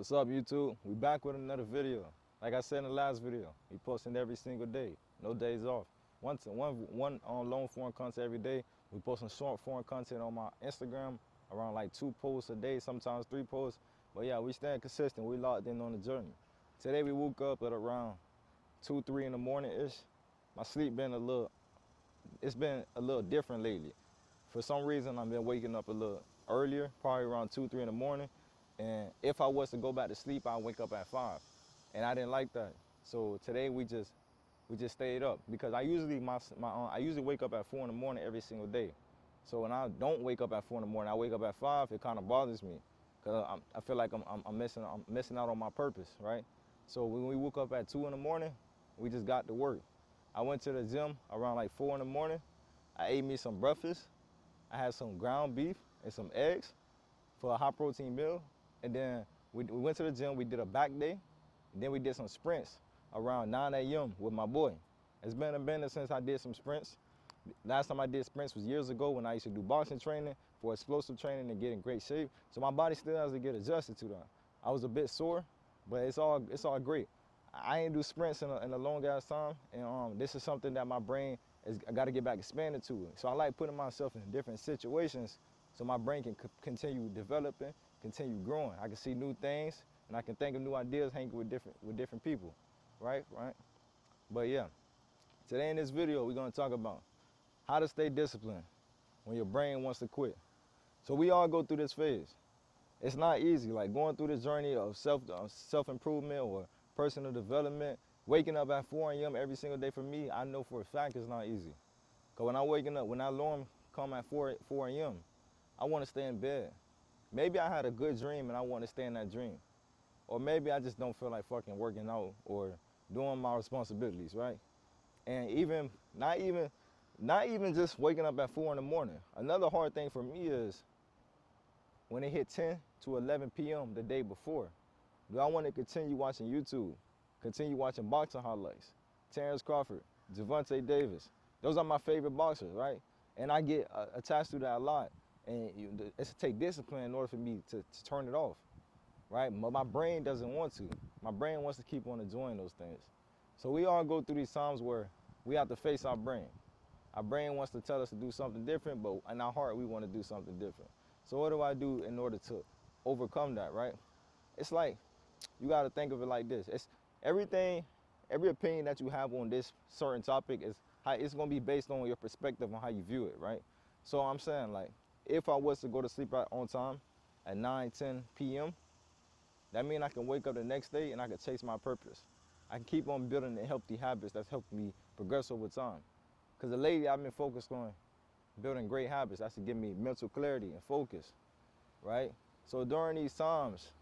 What's up, YouTube? We back with another video. Like I said in the last video, we posting every single day, no days off. One on long form content every day. We posting short form content on my Instagram, around like 2 posts a day, sometimes 3 posts. But yeah, we staying consistent. We locked in on the journey. Today we woke up at around 2, 3 in the morning-ish. My sleep it's been a little different lately. For some reason, I've been waking up a little earlier, probably around 2, 3 in the morning. And if I was to go back to sleep, I'd wake up at 5. And I didn't like that. So today we just stayed up because I usually wake up at 4 in the morning every single day. So when I don't wake up at 4 in the morning, I wake up at 5. It kind of bothers me because I feel like I'm missing out on my purpose, right? So when we woke up at 2 in the morning, we just got to work. I went to the gym around like 4 in the morning. I ate me some breakfast. I had some ground beef and some eggs for a high protein meal. And then we went to the gym, we did a back day, and then we did some sprints around 9 a.m. with my boy. It's been a minute since I did some sprints. Last time I did sprints was years ago when I used to do boxing training for explosive training and get in great shape. So my body still has to get adjusted to that. I was a bit sore, but it's all great. I ain't do sprints in a long ass time, and this is something that my brain I got to get back expanded to. So I like putting myself in different situations so my brain can continue developing, continue growing. I can see new things, and I can think of new ideas hanging with different people, right? But yeah, today in this video, we're gonna talk about how to stay disciplined when your brain wants to quit. So we all go through this phase. It's not easy, like going through this journey of self-improvement or personal development. Waking up at 4 a.m. every single day for me, I know for a fact it's not easy. Because when that alarm come at 4 a.m., I want to stay in bed. Maybe I had a good dream and I want to stay in that dream. Or maybe I just don't feel like fucking working out or doing my responsibilities, right? And not even just waking up at 4 in the morning. Another hard thing for me is when it hit 10 to 11 p.m. the day before. Do I want to continue watching YouTube, continue watching boxing highlights? Terrence Crawford, Javante Davis. Those are my favorite boxers, right? And I get attached to that a lot. And it's to take discipline in order for me to turn it off, right? But my brain doesn't want to. My brain wants to keep on enjoying those things. So we all go through these times where we have to face our brain. Our brain wants to tell us to do something different, but in our heart, we want to do something different. So what do I do in order to overcome that, right? It's like, you got to think of it like this. It's every opinion that you have on this certain topic it's going to be based on your perspective on how you view it, right? So I'm saying, like, if I was to go to sleep on time at 9, 10 p.m., that means I can wake up the next day and I can chase my purpose. I can keep on building the healthy habits that's helped me progress over time. Because lately I've been focused on building great habits. That's to give me mental clarity and focus, right? So during these times,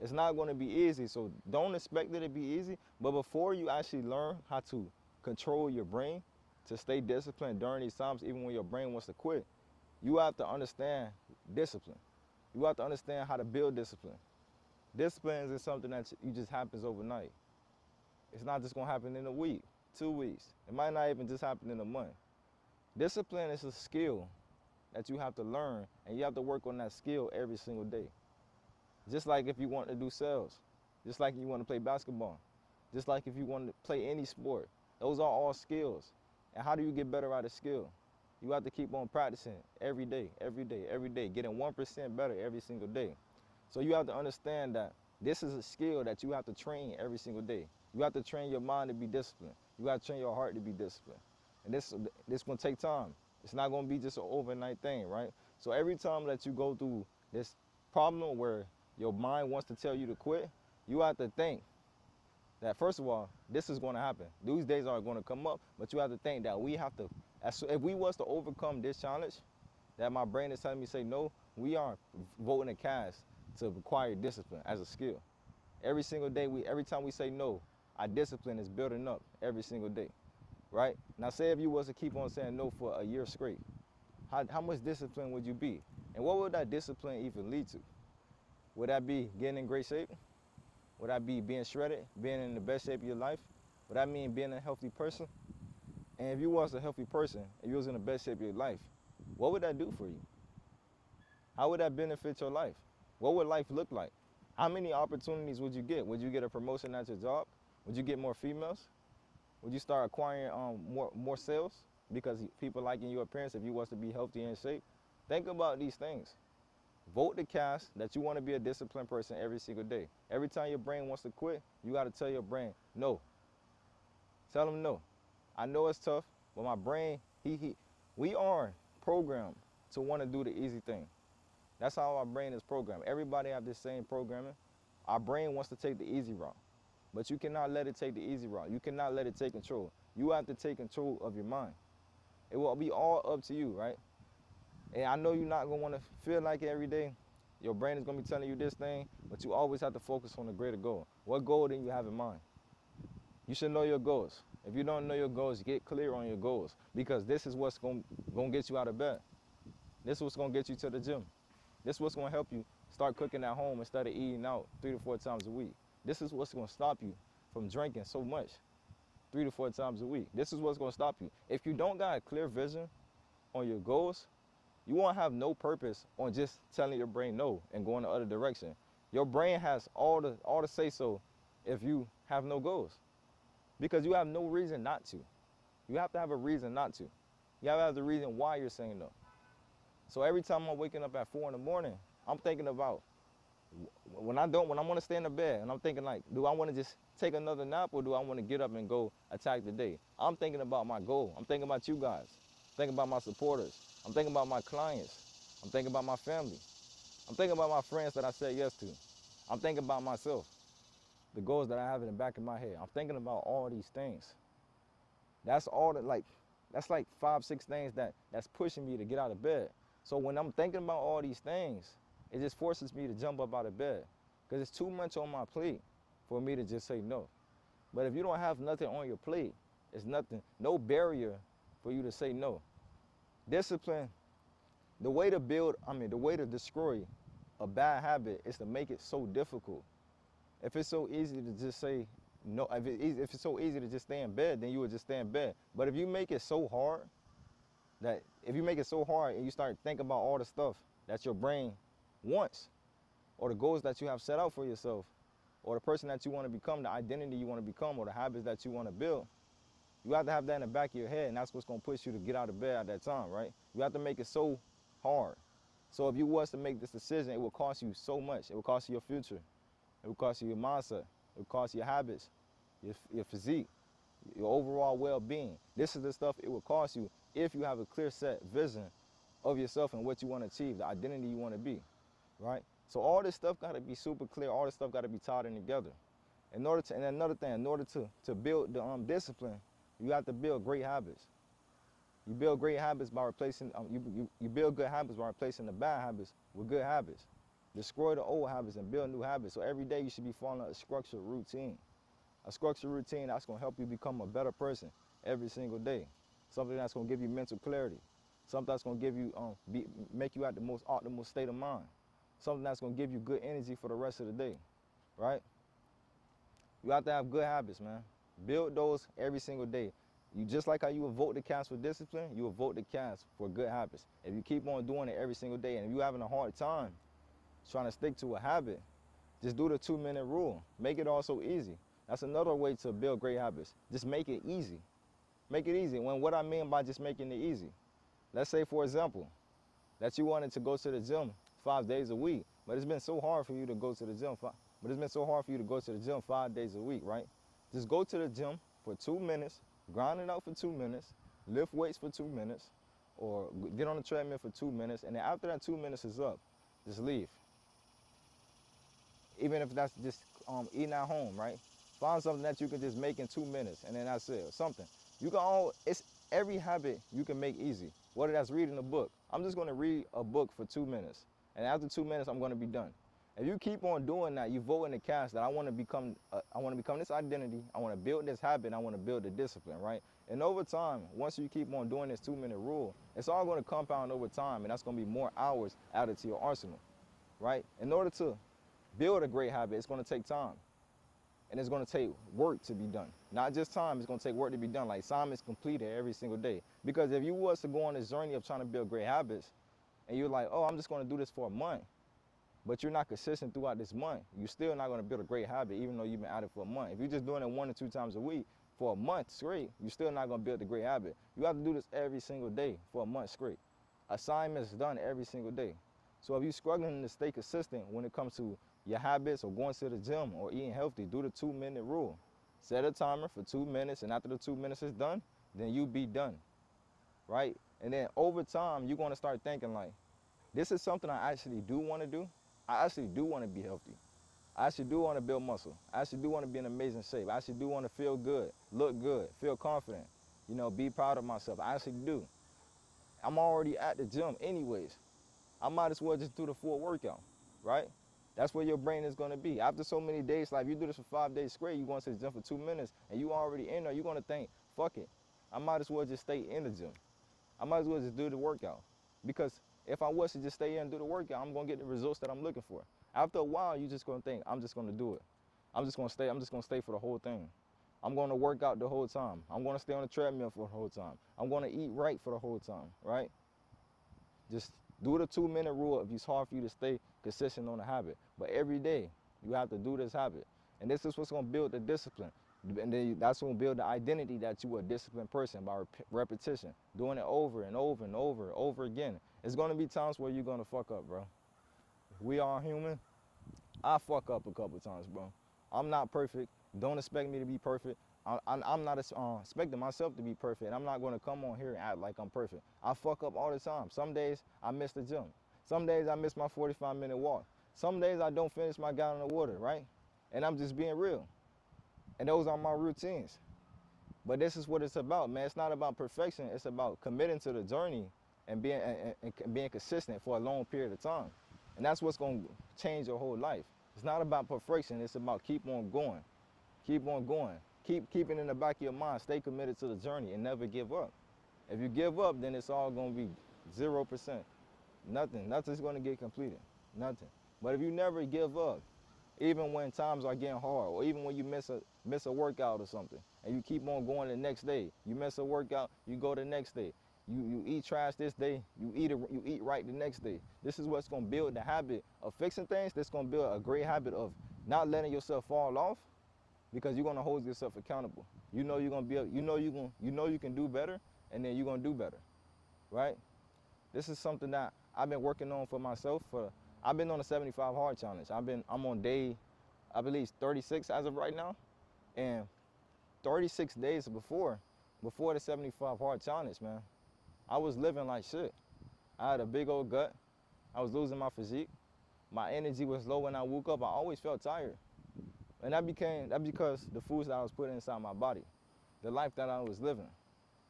it's not going to be easy. So don't expect it to be easy. But before you actually learn how to control your brain, to stay disciplined during these times, even when your brain wants to quit, you have to understand discipline. You have to understand how to build discipline. Discipline isn't something that you just happens overnight. It's not just going to happen in a week, 2 weeks. It might not even just happen in a month. Discipline is a skill that you have to learn, and you have to work on that skill every single day. Just like if you want to do sales, just like you want to play basketball, just like if you want to play any sport. Those are all skills. And how do you get better at a skill? You have to keep on practicing every day, getting 1% better every single day. So you have to understand that this is a skill that you have to train every single day. You have to train your mind to be disciplined. You have to train your heart to be disciplined. And this going to take time. It's not going to be just an overnight thing, right? So every time that you go through this problem where your mind wants to tell you to quit, you have to think that, first of all, this is going to happen. These days are going to come up, but you have to think that if we was to overcome this challenge, that my brain is telling me to say no, we are voting a cast to acquire discipline as a skill. Every single day, every time we say no, our discipline is building up every single day, right? Now, say if you was to keep on saying no for a year straight, how much discipline would you be? And what would that discipline even lead to? Would that be getting in great shape? Would that be being shredded, being in the best shape of your life? Would that mean being a healthy person? And if you was a healthy person and you was in the best shape of your life, what would that do for you? How would that benefit your life? What would life look like? How many opportunities would you get? Would you get a promotion at your job? Would you get more females? Would you start acquiring more sales because people liking your appearance if you was to be healthy and in shape? Think about these things. Vote the cast that you want to be a disciplined person every single day. Every time your brain wants to quit, you got to tell your brain, no. Tell them no. I know it's tough, but my brain, we are programmed to want to do the easy thing. That's how our brain is programmed. Everybody have this same programming. Our brain wants to take the easy route, but you cannot let it take the easy route. You cannot let it take control. You have to take control of your mind. It will be all up to you, right? And I know you're not going to want to feel like it every day. Your brain is going to be telling you this thing, but you always have to focus on the greater goal. What goal do you have in mind? You should know your goals. If you don't know your goals, get clear on your goals, because this is what's going to get you out of bed. This is what's going to get you to the gym. This is what's going to help you start cooking at home instead of eating out 3 to 4 times a week. This is what's going to stop you from drinking so much 3 to 4 times a week. This is what's going to stop you. If you don't got a clear vision on your goals, you won't have no purpose on just telling your brain no and going the other direction. Your brain has all the say so if you have no goals, because you have no reason not to. You have to have a reason not to. You have to have the reason why you're saying no. So every time I'm waking up at 4 in the morning, I'm thinking about when I want to stay in the bed, and I'm thinking like, do I want to just take another nap, or do I want to get up and go attack the day? I'm thinking about my goal. I'm thinking about you guys. I'm thinking about my supporters. I'm thinking about my clients. I'm thinking about my family. I'm thinking about my friends that I said yes to. I'm thinking about myself, the goals that I have in the back of my head. I'm thinking about all these things. That's all that's like 5, 6 things that's pushing me to get out of bed. So when I'm thinking about all these things, it just forces me to jump up out of bed, because it's too much on my plate for me to just say no. But if you don't have nothing on your plate, it's nothing, no barrier for you to say no. Discipline, the way to destroy a bad habit is to make it so difficult. If it's so easy to just say no, if it's so easy to just stay in bed, then you would just stay in bed. But if you make it so hard, and you start thinking about all the stuff that your brain wants, or the goals that you have set out for yourself, or the person that you want to become, the identity you want to become, or the habits that you want to build, you have to have that in the back of your head, and that's what's going to push you to get out of bed at that time, right? You have to make it so hard. So if you was to make this decision, it will cost you so much. It will cost you your future. It will cost you your mindset. It will cost you your habits, your physique, your overall well-being. This is the stuff it will cost you if you have a clear set vision of yourself and what you want to achieve, the identity you want to be, right? So all this stuff got to be super clear. All this stuff got to be tied in together. And another thing, in order to build the discipline, you have to build great habits. You build great habits by replacing, you build good habits by replacing the bad habits with good habits. Destroy the old habits and build new habits. So every day you should be following a structured routine. A structured routine that's going to help you become a better person every single day. Something that's going to give you mental clarity. Something that's going to give you, make you at the most optimal state of mind. Something that's going to give you good energy for the rest of the day, right? You have to have good habits, man. Build those every single day. You just like how you would vote the cast for discipline, you would vote the cast for good habits. If you keep on doing it every single day, and if you're having a hard time trying to stick to a habit, just do the 2-minute rule. Make it all so easy. That's another way to build great habits. Just make it easy. Make it easy. What I mean by just making it easy, let's say, for example, that you wanted to go to the gym 5 days a week, but it's been so hard for you to go to the gym. 5 days a week, right? Just go to the gym for 2 minutes, grind it out for 2 minutes, lift weights for 2 minutes, or get on the treadmill for 2 minutes, and then after that 2 minutes is up, just leave. Even if that's just eating at home, right? Find something that you can just make in 2 minutes, and then that's it, or something. It's every habit you can make easy. Whether that's reading a book. I'm just gonna read a book for 2 minutes, and after 2 minutes, I'm gonna be done. If you keep on doing that, you vote in the cast that I want to become this identity, I want to build this habit, I want to build the discipline, right? And over time, once you keep on doing this 2-minute rule, it's all going to compound over time, and that's going to be more hours added to your arsenal, right? In order to build a great habit, it's going to take time, and it's going to take work to be done. Not just time, it's going to take work to be done. Like time is completed every single day. Because if you was to go on this journey of trying to build great habits, and you're like, oh, I'm just going to do this for a month, but you're not consistent throughout this month, you're still not going to build a great habit even though you've been at it for a month. If you're just doing it 1 or 2 times a week for a month straight, you're still not going to build a great habit. You have to do this every single day for a month straight. Assignments done every single day. So if you're struggling to stay consistent when it comes to your habits or going to the gym or eating healthy, do the 2-minute rule. Set a timer for 2 minutes, and after the 2 minutes is done, then you be done, right? And then over time, you're going to start thinking like, this is something I actually do want to do. I actually do want to be healthy. I actually do want to build muscle. I actually do want to be in amazing shape. I actually do want to feel good, look good, feel confident, you know, be proud of myself. I actually do. I'm already at the gym anyways. I might as well just do the full workout, right? That's where your brain is going to be. After so many days, like if you do this for 5 days straight, you're going to the gym for 2 minutes, and you already in there, you're going to think, fuck it. I might as well just stay in the gym. I might as well just do the workout. Because if I was to just stay in and do the workout, I'm going to get the results that I'm looking for. After a while, you're just going to think, I'm just going to do it. I'm just going to stay for the whole thing. I'm going to work out the whole time. I'm going to stay on the treadmill for the whole time. I'm going to eat right for the whole time, right? Just do the 2-minute rule if it's hard for you to stay consistent on a habit. But every day, you have to do this habit. And this is what's going to build the discipline. And then that's going to build the identity that you're a disciplined person by repetition. Doing it over and over and over again. It's going to be times where you're going to fuck up, bro. We are human. I fuck up a couple times, bro. I'm not perfect. Don't expect me to be perfect. I'm not expecting myself to be perfect. I'm not going to come on here and act like I'm perfect. I fuck up all the time. Some days I miss the gym. Some days I miss my 45-minute walk. Some days I don't finish my gallon of water, right? And I'm just being real. And those are my routines. But this is what it's about, man. It's not about perfection. It's about committing to the journey and being consistent for a long period of time. And that's what's going to change your whole life. It's not about perfection. It's about keep on going. Keep on going. Keep it in the back of your mind. Stay committed to the journey and never give up. If you give up, then it's all going to be 0%. Nothing's going to get completed. Nothing. But if you never give up, even when times are getting hard, or even when you miss a workout or something, and you keep on going the next day, you miss a workout, you go the next day. You eat trash this day, you eat right the next day. This is what's going to build the habit of fixing things. That's going to build a great habit of not letting yourself fall off, because you're going to hold yourself accountable. You know you're going to be, you know you can do better, and then you're going to do better, right? This is something that I've been working on for myself. I've been on a 75 hard challenge. I'm on day, I believe 36 as of right now, and 36 days before the 75 hard challenge, man, I was living like shit. I had a big old gut. I was losing my physique. My energy was low when I woke up. I always felt tired. And that because the foods that I was putting inside my body, the life that I was living.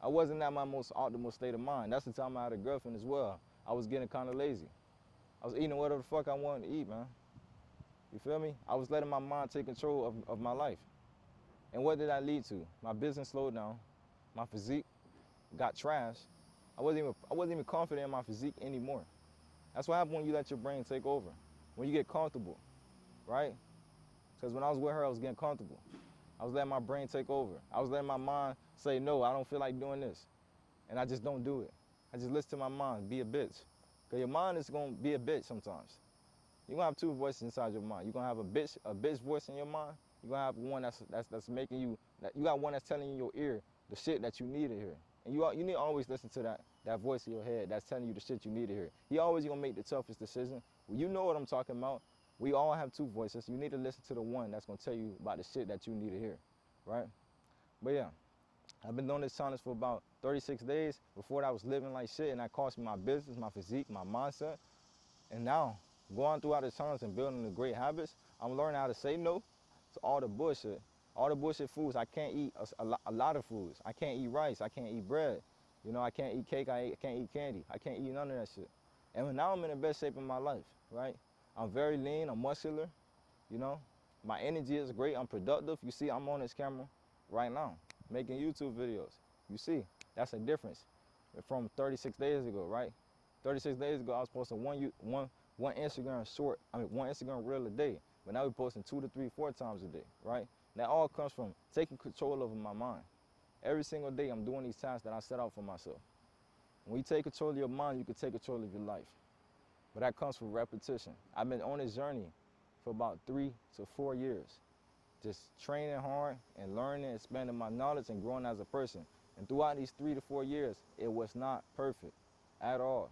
I wasn't at my most optimal state of mind. That's the time I had a girlfriend as well. I was getting kind of lazy. I was eating whatever the fuck I wanted to eat, man. You feel me? I was letting my mind take control of my life. And what did that lead to? My business slowed down. My physique got trashed. I wasn't even confident in my physique anymore. That's what happens when you let your brain take over. When you get comfortable, right? Because when I was with her, I was getting comfortable. I was letting my brain take over. I was letting my mind say, no, I don't feel like doing this. And I just don't do it. I just listen to my mind, be a bitch. Because your mind is going to be a bitch sometimes. You're going to have two voices inside your mind. You're going to have a bitch voice in your mind. You're going to have one that's making you, you got one that's telling you in your ear the shit that you need to hear. And you need to always listen to that voice in your head that's telling you the shit you need to hear. He always going to make the toughest decision. Well, you know what I'm talking about. We all have two voices. You need to listen to the one that's going to tell you about the shit that you need to hear, right? But yeah, I've been doing this challenge for about 36 days. Before that, I was living like shit, and that cost me my business, my physique, my mindset. And now, going throughout this challenge and building the great habits, I'm learning how to say no to all the bullshit foods. I can't eat a lot of foods. I can't eat rice. I can't eat bread. You know, I can't eat cake. I can't eat candy. I can't eat none of that shit. And now I'm in the best shape of my life, right? I'm very lean. I'm muscular. You know, my energy is great. I'm productive. You see, I'm on this camera right now making YouTube videos. You see, that's a difference from 36 days ago, right? 36 days ago, I was posting one Instagram reel a day, but now we're posting 2 to 3, 4 times a day, right? That all comes from taking control over my mind. Every single day, I'm doing these tasks that I set out for myself. When you take control of your mind, you can take control of your life. but that comes from repetition. I've been on this journey for about 3 to 4 years, just training hard and learning, expanding my knowledge and growing as a person. And throughout these 3 to 4 years, it was not perfect at all,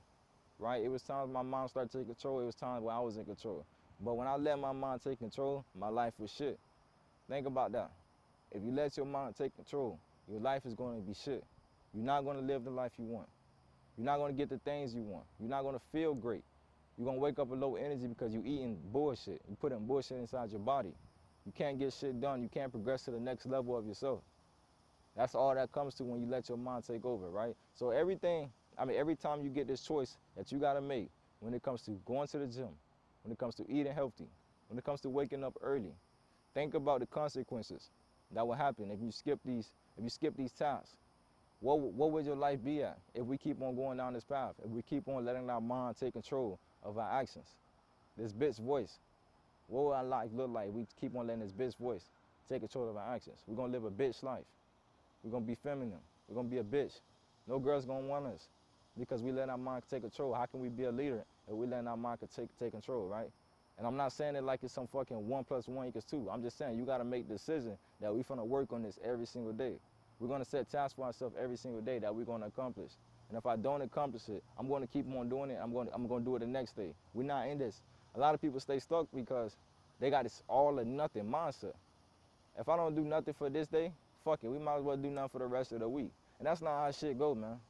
right? It was times my mind started taking control. It was times when I was in control. But when I let my mind take control, my life was shit. Think about that. If you let your mind take control, your life is going to be shit. You're not going to live the life you want. You're not going to get the things you want. You're not going to feel great. You're going to wake up with low energy because you're eating bullshit. You put in bullshit inside your body. You can't get shit done. You can't progress to the next level of yourself. That's all that comes to when you let your mind take over, right? So every time you get this choice that you got to make when it comes to going to the gym, when it comes to eating healthy, when it comes to waking up early, think about the consequences that will happen if you skip these tasks. What would your life be at if we keep on going down this path? If we keep on letting our mind take control of our actions? This bitch voice. What would our life look like if we keep on letting this bitch voice take control of our actions? We're gonna live a bitch life. We're gonna be feminine. We're gonna be a bitch. No girl's gonna want us because we let our mind take control. How can we be a leader if we let our mind take control, right? And I'm not saying it like it's some fucking 1 + 1 = 2. I'm just saying you gotta make the decision that we're gonna work on this every single day. We're gonna set tasks for ourselves every single day that we're gonna accomplish. And if I don't accomplish it, I'm gonna keep on doing it. I'm gonna do it the next day. We're not in this. A lot of people stay stuck because they got this all or nothing mindset. If I don't do nothing for this day, fuck it. We might as well do nothing for the rest of the week. And that's not how shit go, man.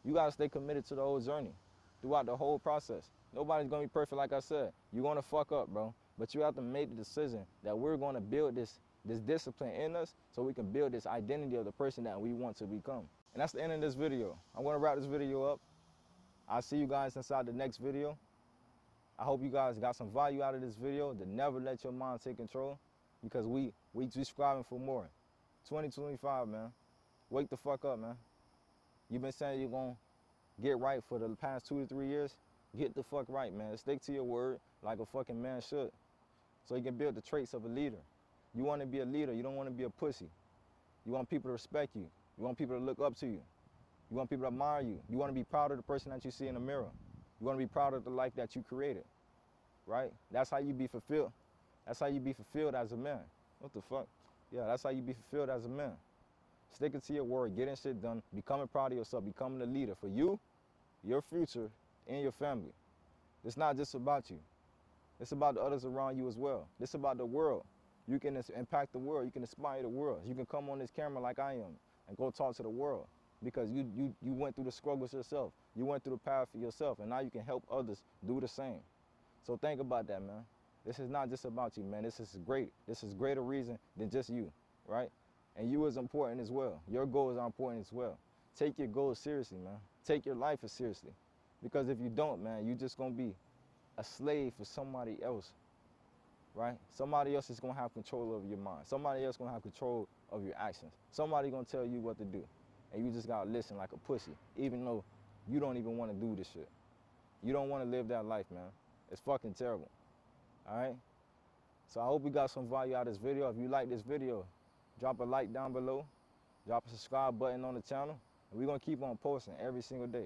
You gotta stay committed to the whole journey throughout the whole process. Nobody's gonna be perfect, like I said. You're gonna fuck up, bro. But you have to make the decision that we're gonna build this discipline in us so we can build this identity of the person that we want to become. And that's the end of this video. I'm gonna wrap this video up. I'll see you guys inside the next video. I hope you guys got some value out of this video, to never let your mind take control, because we striving for more. 2025, man. Wake the fuck up, man. You've been saying you're gonna get right for the past 2 to 3 years. Get the fuck right, man. Stick to your word like a fucking man should, so you can build the traits of a leader. You want to be a leader. You don't want to be a pussy. You want people to respect you. You want people to look up to you. You want people to admire you. You want to be proud of the person that you see in the mirror. You want to be proud of the life that you created, right? That's how you be fulfilled. That's how you be fulfilled as a man. What the fuck? Yeah, that's how you be fulfilled as a man. Sticking to your word, getting shit done, becoming proud of yourself, becoming a leader for you, your future, and your family. It's not just about you. It's about the others around you as well. It's about the world. You can impact the world. You can inspire the world. You can come on this camera like I am and go talk to the world because you went through the struggles yourself. You went through the path for yourself, and now you can help others do the same. So think about that, man. This is not just about you, man. This is great. This is greater reason than just you, right? And you is important as well. Your goals are important as well. Take your goals seriously, man. Take your life as seriously. Because if you don't, man, you're just going to be a slave for somebody else, right? Somebody else is going to have control over your mind. Somebody else is going to have control of your actions. Somebody going to tell you what to do. And you just got to listen like a pussy, even though you don't even want to do this shit. You don't want to live that life, man. It's fucking terrible, all right? So I hope you got some value out of this video. If you like this video, drop a like down below. Drop a subscribe button on the channel. And we're going to keep on posting every single day.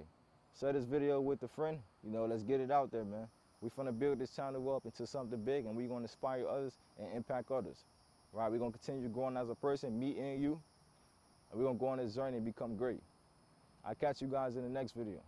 Share this video with a friend. You know, let's get it out there, man. We're going to build this channel up into something big, and we're going to inspire others and impact others. Right? We're going to continue growing as a person, me and you. And we're going to go on this journey and become great. I'll catch you guys in the next video.